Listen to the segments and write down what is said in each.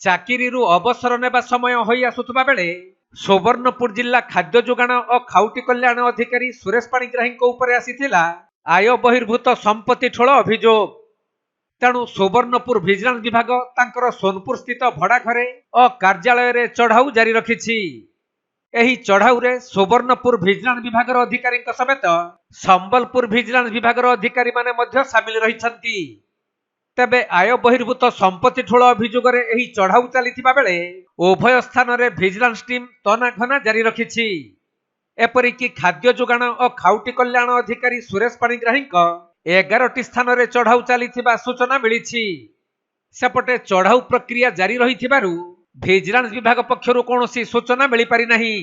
ଚାକିରିରୁ ଅବସର ନେବା ସମୟ ହୋଇ ଆସୁଥିବା ବେଳେ ସୁବର୍ଣ୍ଣପୁର ଜିଲ୍ଲା ଖାଦ୍ୟ ଯୋଗାଣ ଓ ଖାଉଟି କଲ୍ୟାଣ ଅଧିକାରୀ ସୁରେଶ ପାଣିଗ୍ରାହୀଙ୍କ ଉପରେ ଆସିଥିଲା ଆୟ ବହିର୍ଭୂତ ସମ୍ପତ୍ତି ଠୁଳ ଅଭିଯୋଗ। ତେଣୁ ସୁବର୍ଣ୍ଣପୁର ଭିଜିଲାନ୍ସ ବିଭାଗ ତାଙ୍କର ସୋନପୁର ସ୍ଥିତ ଭଡ଼ା ଘରେ ଓ କାର୍ଯ୍ୟାଳୟରେ ଚଢ଼ାଉ ଜାରି ରଖିଛି। ଏହି ଚଢ଼ାଉରେ ସୁବର୍ଣ୍ଣପୁର ଭିଜିଲାନ୍ସ ବିଭାଗର ଅଧିକାରୀଙ୍କ ସମେତ ସମ୍ବଲପୁର ଭିଜିଲାନ୍ସ ବିଭାଗର ଅଧିକାରୀମାନେ ମଧ୍ୟ ସାମିଲ ରହିଛନ୍ତି। ତେବେ ଆୟ ବହିର୍ଭୂତ ସମ୍ପତ୍ତି ଠୁଳ ଅଭିଯୋଗରେ ଏହି ଚଢ଼ାଉ ଚାଲିଥିବା ବେଳେ ଉଭୟ ସ୍ଥାନରେ ଭିଜିଲାନ୍ସ ଟିମ୍ ତନାଘନା ଜାରି ରଖିଛି। ଏପରିକି ଖାଦ୍ୟ ଯୋଗାଣ ଓ ଖାଉଟି କଲ୍ୟାଣ ଅଧିକାରୀ ସୁରେଶ ପାଣିଗ୍ରାହୀଙ୍କ 11ଟି ସ୍ଥାନରେ ଚଢ଼ାଉ ଚାଲିଥିବା ସୂଚନା ମିଳିଛି। ସେପଟେ ଚଢ଼ାଉ ପ୍ରକ୍ରିୟା ଜାରି ରହିଥିବାରୁ ଭିଜିଲାନ୍ସ ବିଭାଗ ପକ୍ଷରୁ କୌଣସି ସୂଚନା ମିଳିପାରିନାହିଁ।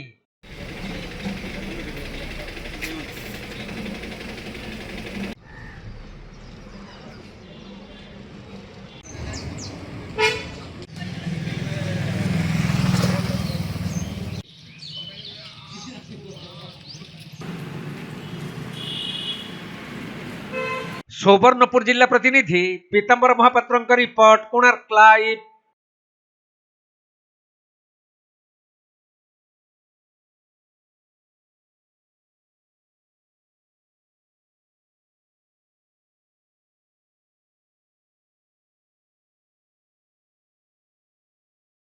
सुवर्णपुर जिला प्रतिनिधि पीताम्बर महापात्र रिपोर्ट कोणार्क लाइव।